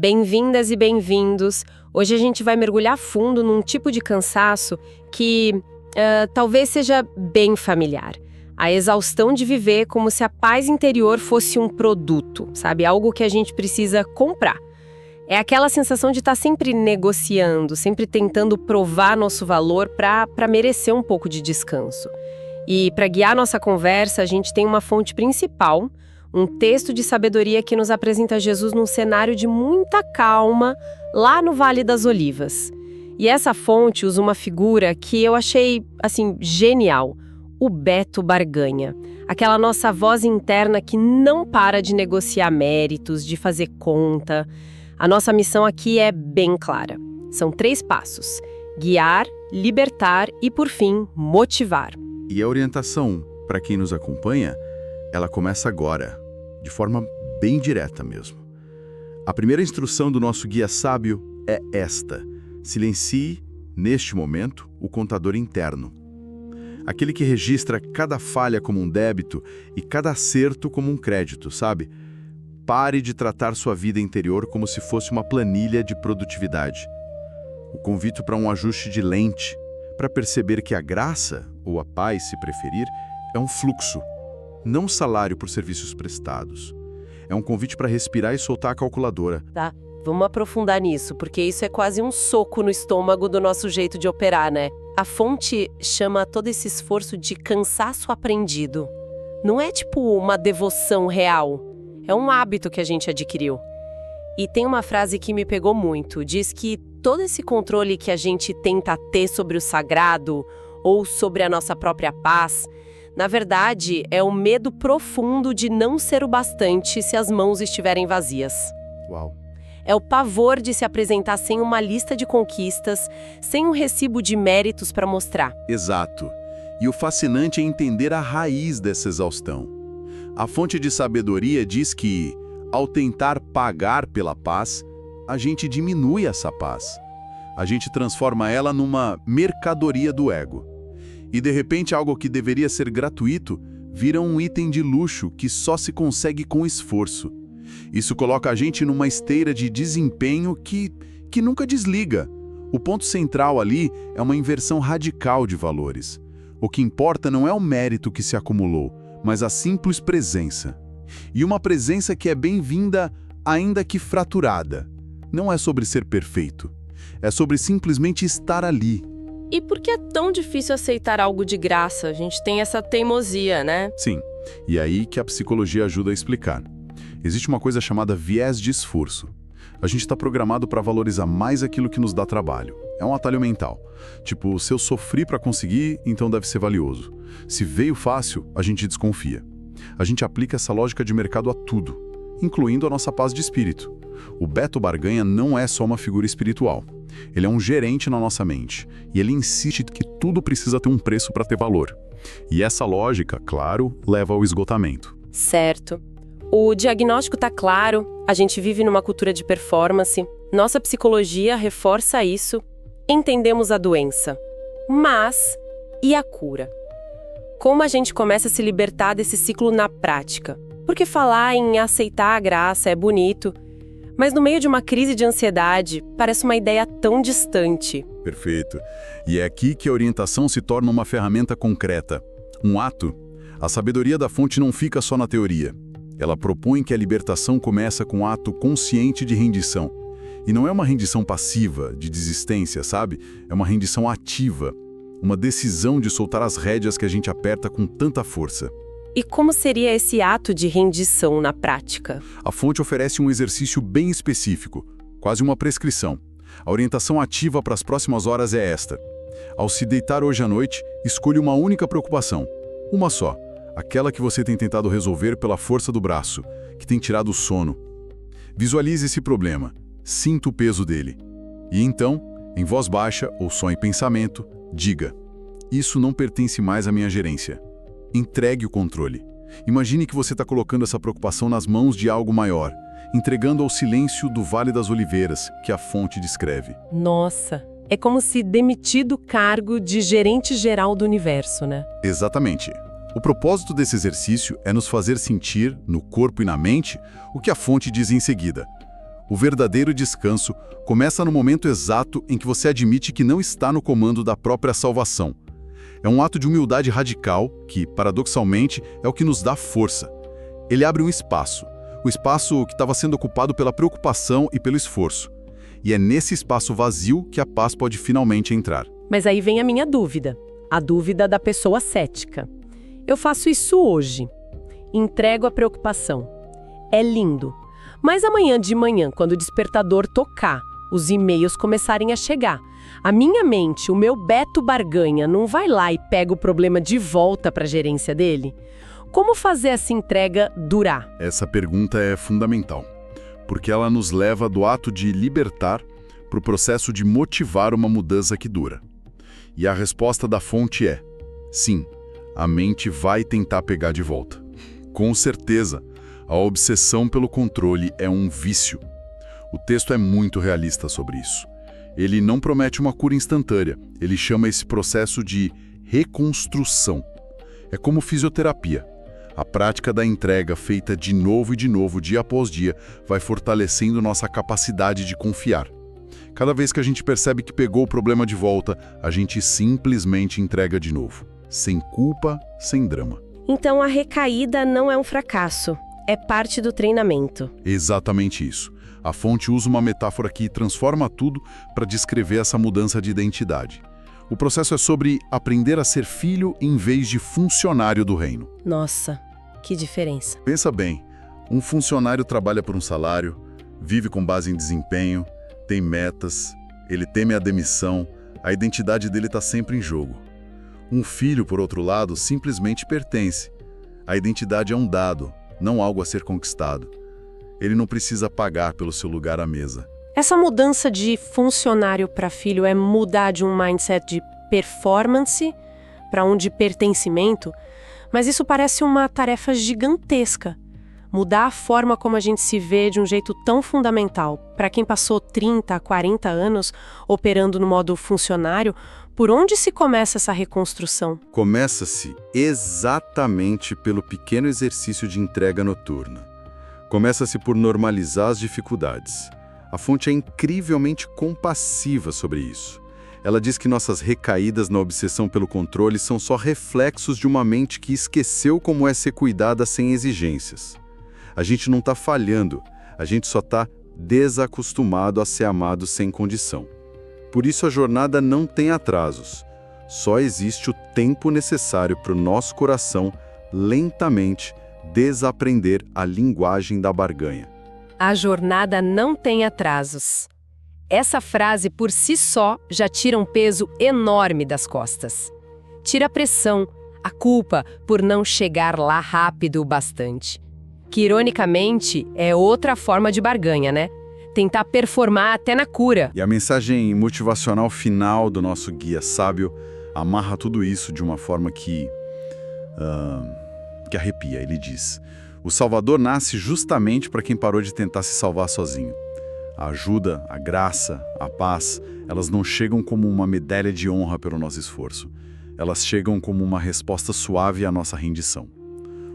Bem-vindas e bem-vindos. Hoje a gente vai mergulhar fundo num tipo de cansaço que talvez seja bem familiar. A exaustão de viver como se a paz interior fosse um produto, sabe? Algo que a gente precisa comprar. É aquela sensação de estar sempre negociando, sempre tentando provar nosso valor para merecer um pouco de descanso. E para guiar nossa conversa, a gente tem uma fonte principal, um texto de sabedoria que nos apresenta Jesus num cenário de muita calma, lá no Vale das Olivas. E essa fonte usa uma figura que eu achei, assim, genial, o Beto Barganha. Aquela nossa voz interna que não para de negociar méritos, de fazer conta. A nossa missão aqui é bem clara. São 3 passos: guiar, libertar e, por fim, motivar. E a orientação, para quem nos acompanha, ela começa agora, de forma bem direta mesmo. A primeira instrução do nosso guia sábio é esta: silencie, neste momento, o contador interno. Aquele que registra cada falha como um débito e cada acerto como um crédito, sabe? Pare de tratar sua vida interior como se fosse uma planilha de produtividade. O convite para um ajuste de lente, para perceber que a graça, ou a paz, se preferir, é um fluxo, não salário por serviços prestados. É um convite para respirar e soltar a calculadora. Tá, vamos aprofundar nisso, porque isso é quase um soco no estômago do nosso jeito de operar, né? A fonte chama todo esse esforço de cansaço aprendido. Não é tipo uma devoção real, é um hábito que a gente adquiriu. E tem uma frase que me pegou muito, diz que todo esse controle que a gente tenta ter sobre o sagrado ou sobre a nossa própria paz, na verdade, é o medo profundo de não ser o bastante se as mãos estiverem vazias. Uau! É o pavor de se apresentar sem uma lista de conquistas, sem um recibo de méritos para mostrar. Exato. E o fascinante é entender a raiz dessa exaustão. A fonte de sabedoria diz que, ao tentar pagar pela paz, a gente diminui essa paz. A gente transforma ela numa mercadoria do ego. E de repente algo que deveria ser gratuito vira um item de luxo que só se consegue com esforço. Isso coloca a gente numa esteira de desempenho que nunca desliga. O ponto central ali é uma inversão radical de valores. O que importa não é o mérito que se acumulou, mas a simples presença. E uma presença que é bem-vinda, ainda que fraturada. Não é sobre ser perfeito. É sobre simplesmente estar ali. E por que é tão difícil aceitar algo de graça? A gente tem essa teimosia, né? Sim, e é aí que a psicologia ajuda a explicar. Existe uma coisa chamada viés de esforço. A gente está programado para valorizar mais aquilo que nos dá trabalho. É um atalho mental. Tipo, se eu sofri para conseguir, então deve ser valioso. Se veio fácil, a gente desconfia. A gente aplica essa lógica de mercado a tudo, incluindo a nossa paz de espírito. O Beto Barganha não é só uma figura espiritual. Ele é um gerente na nossa mente, e ele insiste que tudo precisa ter um preço para ter valor. E essa lógica, claro, leva ao esgotamento. Certo. O diagnóstico tá claro, a gente vive numa cultura de performance, nossa psicologia reforça isso, entendemos a doença. Mas, e a cura? Como a gente começa a se libertar desse ciclo na prática? Porque falar em aceitar a graça é bonito, mas no meio de uma crise de ansiedade, parece uma ideia tão distante. Perfeito. E é aqui que a orientação se torna uma ferramenta concreta, um ato. A sabedoria da fonte não fica só na teoria. Ela propõe que a libertação começa com um ato consciente de rendição. E não é uma rendição passiva, de desistência, sabe? É uma rendição ativa. Uma decisão de soltar as rédeas que a gente aperta com tanta força. E como seria esse ato de rendição na prática? A fonte oferece um exercício bem específico, quase uma prescrição. A orientação ativa para as próximas horas é esta. Ao se deitar hoje à noite, escolha uma única preocupação. Uma só. Aquela que você tem tentado resolver pela força do braço, que tem tirado o sono. Visualize esse problema, sinta o peso dele. E então, em voz baixa ou só em pensamento, diga: isso não pertence mais à minha gerência. Entregue o controle. Imagine que você está colocando essa preocupação nas mãos de algo maior, entregando ao silêncio do Vale das Oliveiras, que a fonte descreve. Nossa, é como se demitir do cargo de gerente geral do universo, né? Exatamente. O propósito desse exercício é nos fazer sentir, no corpo e na mente, o que a fonte diz em seguida. O verdadeiro descanso começa no momento exato em que você admite que não está no comando da própria salvação. É um ato de humildade radical que, paradoxalmente, é o que nos dá força. Ele abre um espaço, o espaço que estava sendo ocupado pela preocupação e pelo esforço. E é nesse espaço vazio que a paz pode finalmente entrar. Mas aí vem a minha dúvida, a dúvida da pessoa cética. Eu faço isso hoje, entrego a preocupação. É lindo. Mas amanhã de manhã, quando o despertador tocar, os e-mails começarem a chegar, a minha mente, o meu Beto Barganha, não vai lá e pega o problema de volta para a gerência dele? Como fazer essa entrega durar? Essa pergunta é fundamental, porque ela nos leva do ato de libertar para o processo de motivar uma mudança que dura. E a resposta da fonte é: sim, a mente vai tentar pegar de volta. Com certeza, a obsessão pelo controle é um vício. O texto é muito realista sobre isso. Ele não promete uma cura instantânea, ele chama esse processo de reconstrução. É como fisioterapia. A prática da entrega, feita de novo e de novo, dia após dia, vai fortalecendo nossa capacidade de confiar. Cada vez que a gente percebe que pegou o problema de volta, a gente simplesmente entrega de novo. Sem culpa, sem drama. Então a recaída não é um fracasso, é parte do treinamento. Exatamente isso. A fonte usa uma metáfora que transforma tudo para descrever essa mudança de identidade. O processo é sobre aprender a ser filho em vez de funcionário do reino. Nossa, que diferença. Pensa bem, um funcionário trabalha por um salário, vive com base em desempenho, tem metas, ele teme a demissão, a identidade dele está sempre em jogo. Um filho, por outro lado, simplesmente pertence. A identidade é um dado, não algo a ser conquistado. Ele não precisa pagar pelo seu lugar à mesa. Essa mudança de funcionário para filho é mudar de um mindset de performance para um de pertencimento, mas isso parece uma tarefa gigantesca. Mudar a forma como a gente se vê de um jeito tão fundamental. Para quem passou 30, 40 anos operando no modo funcionário, por onde se começa essa reconstrução? Começa-se exatamente pelo pequeno exercício de entrega noturna. Começa-se por normalizar as dificuldades. A fonte é incrivelmente compassiva sobre isso. Ela diz que nossas recaídas na obsessão pelo controle são só reflexos de uma mente que esqueceu como é ser cuidada sem exigências. A gente não está falhando, a gente só está desacostumado a ser amado sem condição. Por isso a jornada não tem atrasos. Só existe o tempo necessário para o nosso coração lentamente desaprender a linguagem da barganha. A jornada não tem atrasos. Essa frase por si só já tira um peso enorme das costas. Tira a pressão, a culpa por não chegar lá rápido o bastante. Que, ironicamente, é outra forma de barganha, né? Tentar performar até na cura. E a mensagem motivacional final do nosso guia sábio amarra tudo isso de uma forma que arrepia. Ele diz: o Salvador nasce justamente para quem parou de tentar se salvar sozinho. A ajuda, a graça, a paz, elas não chegam como uma medalha de honra pelo nosso esforço. Elas chegam como uma resposta suave à nossa rendição.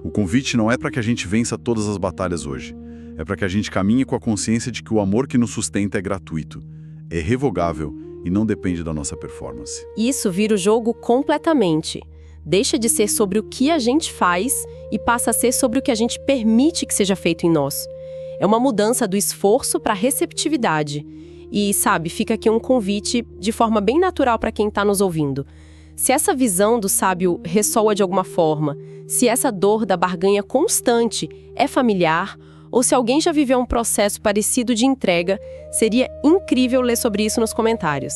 O convite não é para que a gente vença todas as batalhas hoje. É para que a gente caminhe com a consciência de que o amor que nos sustenta é gratuito, é revogável e não depende da nossa performance. Isso vira o jogo completamente. Deixa de ser sobre o que a gente faz e passa a ser sobre o que a gente permite que seja feito em nós. É uma mudança do esforço para a receptividade. E, sabe, fica aqui um convite de forma bem natural para quem está nos ouvindo. Se essa visão do sábio ressoa de alguma forma, se essa dor da barganha constante é familiar, ou se alguém já viveu um processo parecido de entrega, seria incrível ler sobre isso nos comentários.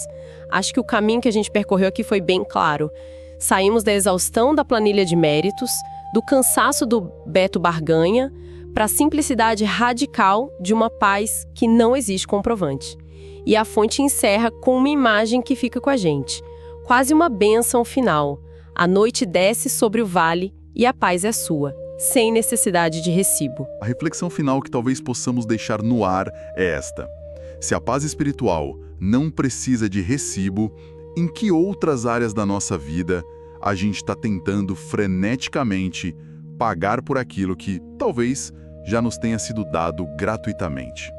Acho que o caminho que a gente percorreu aqui foi bem claro. Saímos da exaustão da planilha de méritos, do cansaço do Beto Barganha, para a simplicidade radical de uma paz que não existe comprovante. E a fonte encerra com uma imagem que fica com a gente. Quase uma bênção final. A noite desce sobre o vale e a paz é sua, sem necessidade de recibo. A reflexão final que talvez possamos deixar no ar é esta: se a paz espiritual não precisa de recibo, em que outras áreas da nossa vida a gente está tentando freneticamente pagar por aquilo que talvez já nos tenha sido dado gratuitamente?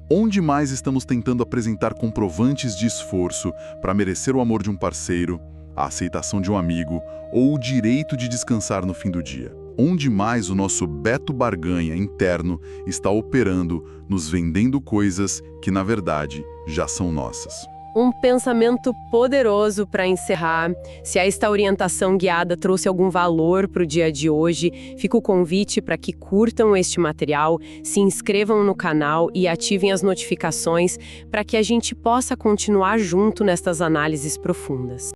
Onde mais estamos tentando apresentar comprovantes de esforço para merecer o amor de um parceiro, a aceitação de um amigo ou o direito de descansar no fim do dia? Onde mais o nosso Beto Barganha interno está operando, nos vendendo coisas que, na verdade, já são nossas? Um pensamento poderoso para encerrar. Se esta orientação guiada trouxe algum valor para o dia de hoje, fica o convite para que curtam este material, se inscrevam no canal e ativem as notificações para que a gente possa continuar junto nestas análises profundas.